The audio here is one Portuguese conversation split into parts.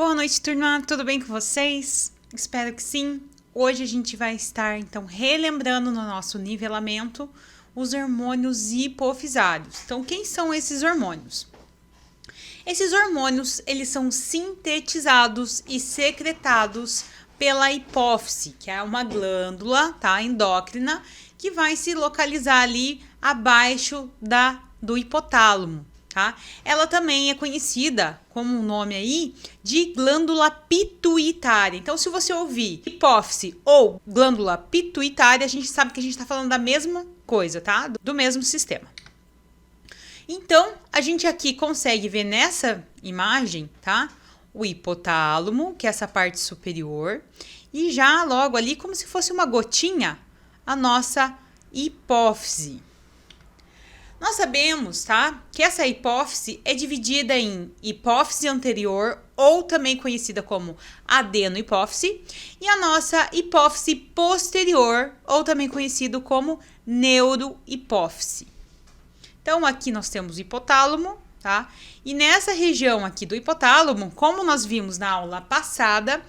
Boa noite, turma. Tudo bem com vocês? Espero que sim. Hoje a gente vai estar, então, relembrando no nosso nivelamento os hormônios hipofisários. Então, quem são esses hormônios? Esses hormônios, eles são sintetizados e secretados pela hipófise, que é uma glândula, tá, endócrina, que vai se localizar ali abaixo do hipotálamo. Tá? Ela também é conhecida como um nome aí de glândula pituitária. Então, se você ouvir hipófise ou glândula pituitária, a gente sabe que a gente está falando da mesma coisa, tá? Do mesmo sistema. Então, a gente aqui consegue ver nessa imagem, tá? O hipotálamo, que é essa parte superior, e já logo ali, como se fosse uma gotinha, a nossa hipófise. Nós sabemos, tá, que essa hipófise é dividida em hipófise anterior, ou também conhecida como adenohipófise, e a nossa hipófise posterior, ou também conhecido como neurohipófise. Então, aqui nós temos o hipotálamo, tá? E nessa região aqui do hipotálamo, como nós vimos na aula passada,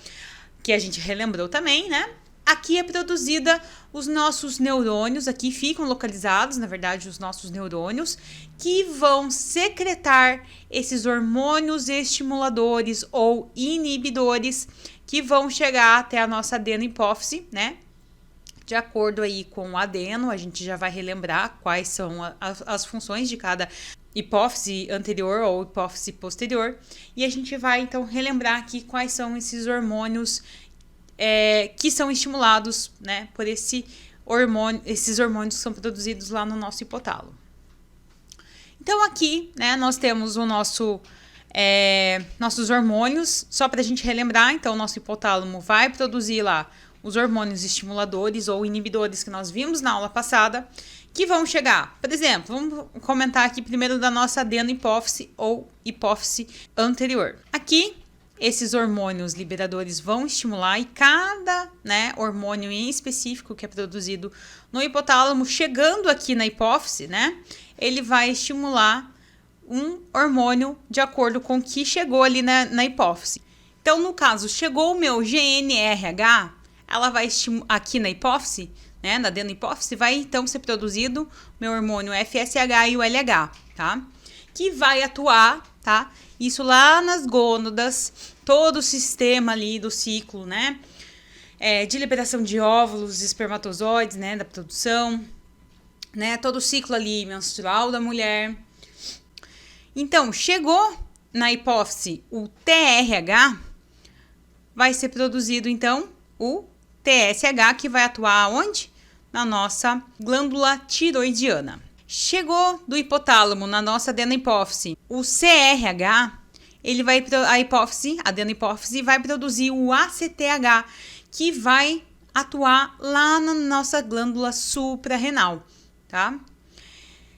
que a gente relembrou também, né? Aqui é produzida os nossos neurônios, aqui ficam localizados, na verdade, os nossos neurônios, que vão secretar esses hormônios estimuladores ou inibidores que vão chegar até a nossa adenohipófise, né? De acordo aí com o adeno, a gente já vai relembrar quais são as funções de cada hipófise anterior ou hipófise posterior. E a gente vai, então, relembrar aqui quais são esses hormônios que são estimulados, né, por esses hormônios que são produzidos lá no nosso hipotálamo. Então, aqui, né, nós temos o nossos hormônios, só para a gente relembrar. Então, o nosso hipotálamo vai produzir lá os hormônios estimuladores ou inibidores que nós vimos na aula passada, que vão chegar, por exemplo, vamos comentar aqui primeiro da nossa adenohipófise ou hipófise anterior. Aqui, esses hormônios liberadores vão estimular e cada, né, hormônio em específico que é produzido no hipotálamo, chegando aqui na hipófise, né, ele vai estimular um hormônio de acordo com o que chegou ali na hipófise. Então, no caso, chegou o meu GNRH, ela vai aqui na hipófise, né, na adenohipófise, vai então ser produzido o meu hormônio FSH e o LH, tá? Que vai atuar, tá? Isso lá nas gônadas, todo o sistema ali do ciclo, né? De liberação de óvulos, espermatozoides, né? Da produção, né? Todo o ciclo ali menstrual da mulher. Então, chegou na hipófise o TRH, vai ser produzido, então, o TSH, que vai atuar onde? Na nossa glândula tiroidiana. Chegou do hipotálamo na nossa adenohipófise o CRH, a adenohipófise vai produzir o ACTH, que vai atuar lá na nossa glândula suprarrenal, tá?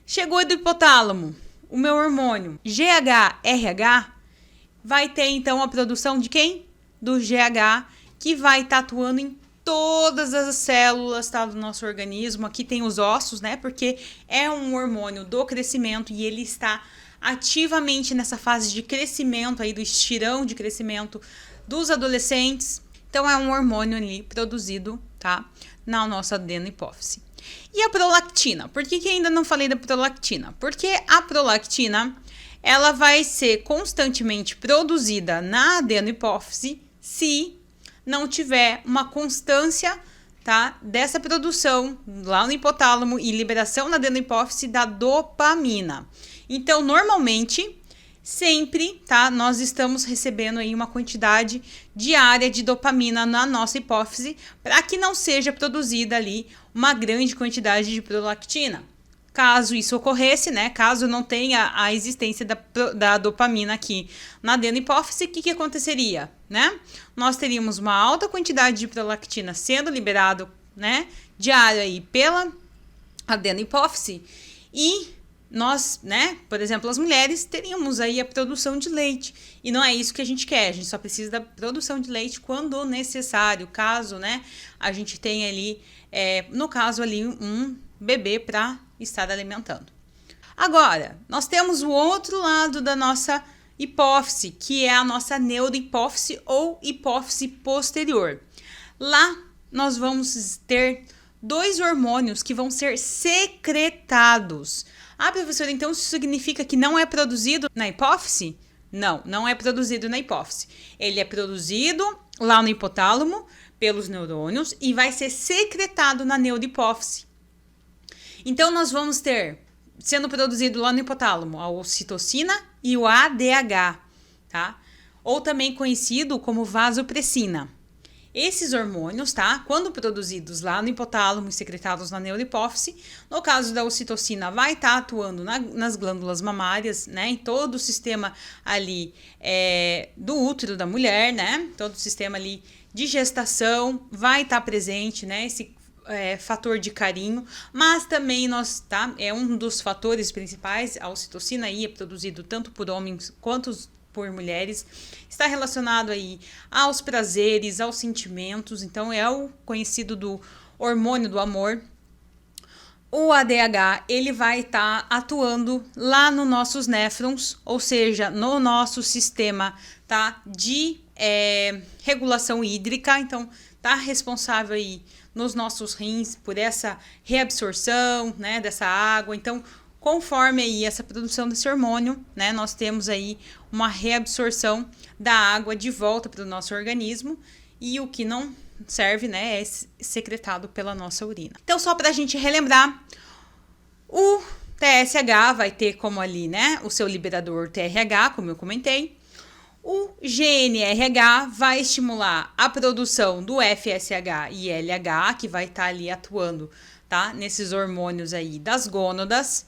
Chegou do hipotálamo o meu hormônio GHRH, vai ter então a produção de quem? Do GH, que vai estar atuando em todas as células, tá, do nosso organismo. Aqui tem os ossos, né? Porque é um hormônio do crescimento e ele está ativamente nessa fase de crescimento aí, do estirão de crescimento dos adolescentes. Então, é um hormônio ali produzido, tá? Na nossa adenohipófise. E a prolactina? Por que ainda não falei da prolactina? Porque a prolactina, ela vai ser constantemente produzida na adenohipófise se não tiver uma constância, tá, dessa produção lá no hipotálamo e liberação na adenohipófise da dopamina. Então, normalmente, sempre, tá, nós estamos recebendo aí uma quantidade diária de dopamina na nossa hipófise para que não seja produzida ali uma grande quantidade de prolactina. Caso isso ocorresse, né, caso não tenha a existência da dopamina aqui na adenohipófise, o que aconteceria, né? Nós teríamos uma alta quantidade de prolactina sendo liberado, né, diária aí pela adenohipófise e nós, né, por exemplo, as mulheres teríamos aí a produção de leite e não é isso que a gente quer, a gente só precisa da produção de leite quando necessário, caso, né, a gente tenha ali, no caso ali, um bebê para estar alimentando. Agora, nós temos o outro lado da nossa hipófise, que é a nossa neurohipófise ou hipófise posterior. Lá nós vamos ter 2 hormônios que vão ser secretados. Ah, professora, então isso significa que não é produzido na hipófise? Não, não é produzido na hipófise. Ele é produzido lá no hipotálamo pelos neurônios e vai ser secretado na neurohipófise. Então, nós vamos ter, sendo produzido lá no hipotálamo, a ocitocina e o ADH, tá? Ou também conhecido como vasopressina. Esses hormônios, tá? Quando produzidos lá no hipotálamo e secretados na neurohipófise, no caso da ocitocina, vai estar atuando nas glândulas mamárias, né? Em todo o sistema ali do útero da mulher, né? Todo o sistema ali de gestação vai estar presente, né? Esse fator de carinho, mas também é um dos fatores principais. A ocitocina aí é produzido tanto por homens quanto por mulheres, está relacionado aí aos prazeres, aos sentimentos, então é o conhecido do hormônio do amor. O ADH, ele vai estar atuando lá nos nossos néfrons, ou seja, no nosso sistema, tá, de regulação hídrica, então tá responsável aí nos nossos rins por essa reabsorção, né, dessa água. Então, conforme aí essa produção desse hormônio, né, nós temos aí uma reabsorção da água de volta para o nosso organismo, e o que não serve, né, é secretado pela nossa urina. Então, só para a gente relembrar, o TSH vai ter como ali, né, o seu liberador TRH, como eu comentei. O GNRH vai estimular a produção do FSH e LH, que vai estar ali atuando, tá, nesses hormônios aí das gônadas.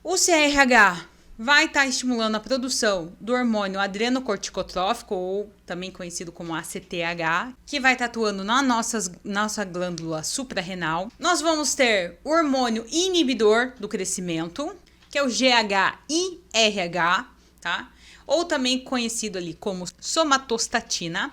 O CRH vai estar estimulando a produção do hormônio adrenocorticotrófico, ou também conhecido como ACTH, que vai estar atuando na nossa glândula suprarrenal. Nós vamos ter o hormônio inibidor do crescimento, que é o GHIRH, tá? Ou também conhecido ali como somatostatina,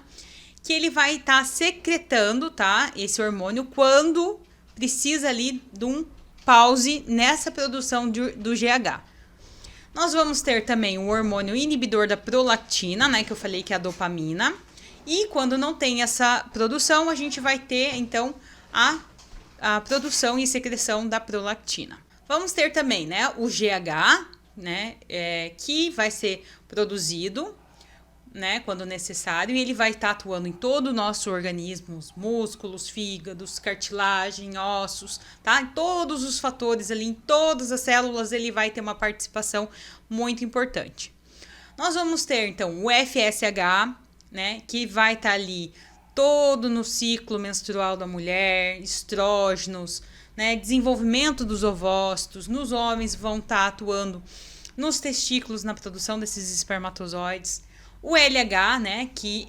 que ele vai estar secretando, tá, esse hormônio quando precisa ali de um pause nessa produção do GH. Nós vamos ter também o hormônio inibidor da prolactina, né, que eu falei que é a dopamina. E quando não tem essa produção, a gente vai ter, então, a produção e secreção da prolactina. Vamos ter também, né, o GH, né, que vai ser produzido, né, quando necessário, e ele vai estar atuando em todo o nosso organismo, os músculos, fígados, cartilagem, ossos, tá? Em todos os fatores ali, em todas as células, ele vai ter uma participação muito importante. Nós vamos ter, então, o FSH, né, que vai estar ali todo no ciclo menstrual da mulher, estrógenos, né, desenvolvimento dos ovócitos. Nos homens vão estar atuando nos testículos, na produção desses espermatozoides. O LH, né, que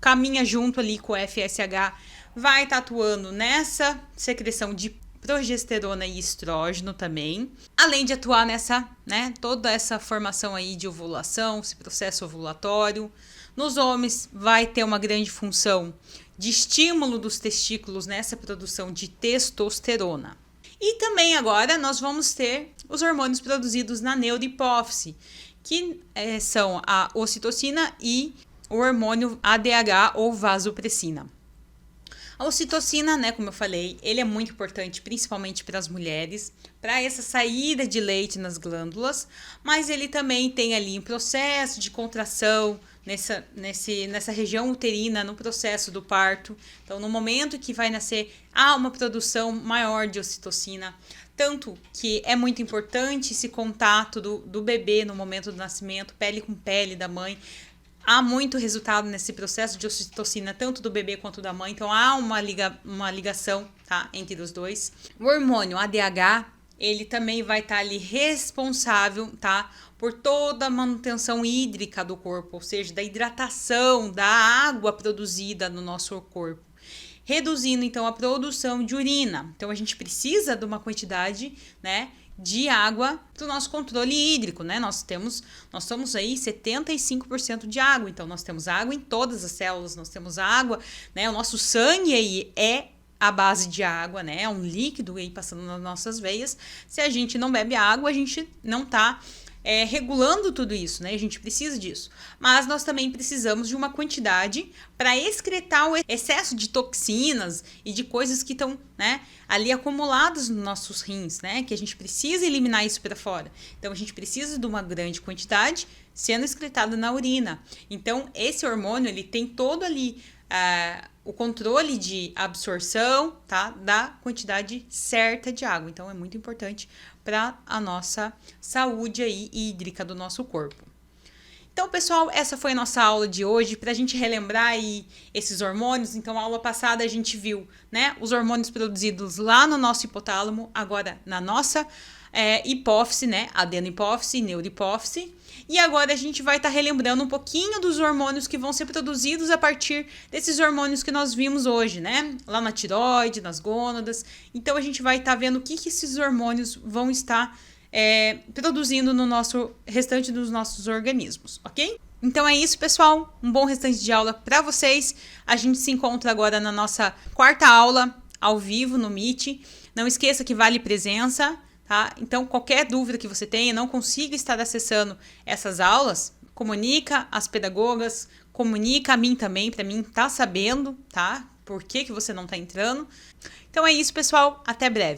caminha junto ali com o FSH, vai estar atuando nessa secreção de progesterona e estrógeno também, além de atuar nessa, né, toda essa formação aí de ovulação, esse processo ovulatório. Nos homens vai ter uma grande função de estímulo dos testículos nessa produção de testosterona. E também agora nós vamos ter os hormônios produzidos na neurohipófise, que são a ocitocina e o hormônio ADH ou vasopressina. A ocitocina, né, como eu falei, ele é muito importante, principalmente para as mulheres, para essa saída de leite nas glândulas, mas ele também tem ali um processo de contração nessa região uterina, no processo do parto. Então, no momento que vai nascer, há uma produção maior de ocitocina, tanto que é muito importante esse contato do bebê no momento do nascimento, pele com pele da mãe. Há muito resultado nesse processo de ocitocina, tanto do bebê quanto da mãe. Então, há uma ligação, tá, entre os dois. O hormônio ADH, ele também vai estar ali responsável, tá, por toda a manutenção hídrica do corpo, ou seja, da hidratação da água produzida no nosso corpo, reduzindo, então, a produção de urina. Então, a gente precisa de uma quantidade, né, de água para o nosso controle hídrico, né? Nós somos aí 75% de água, então nós temos água em todas as células, nós temos água, né? O nosso sangue aí é a base de água, né? É um líquido aí passando nas nossas veias. Se a gente não bebe água, a gente não tá regulando tudo isso, né? A gente precisa disso. Mas nós também precisamos de uma quantidade para excretar o excesso de toxinas e de coisas que estão, né, ali acumuladas nos nossos rins, né? Que a gente precisa eliminar isso para fora. Então a gente precisa de uma grande quantidade sendo excretado na urina. Então esse hormônio ele tem todo ali o controle de absorção, tá, da quantidade certa de água. Então é muito importante para a nossa saúde aí hídrica do nosso corpo. Então, pessoal, essa foi a nossa aula de hoje, para a gente relembrar aí esses hormônios. Então, a aula passada a gente viu, né, os hormônios produzidos lá no nosso hipotálamo, agora na nossa hipófise, né, adenohipófise e neurohipófise. E agora a gente vai estar relembrando um pouquinho dos hormônios que vão ser produzidos a partir desses hormônios que nós vimos hoje, né, lá na tireoide, nas gônadas. Então, a gente vai estar vendo o que esses hormônios vão estar produzindo no nosso restante dos nossos organismos, ok? Então é isso, pessoal. Um bom restante de aula para vocês. A gente se encontra agora na nossa quarta aula, ao vivo, no Meet. Não esqueça que vale presença, tá? Então, qualquer dúvida que você tenha, não consiga estar acessando essas aulas, comunica às pedagogas, comunica a mim também, para mim estar sabendo, tá? Por que você não está entrando. Então é isso, pessoal. Até breve.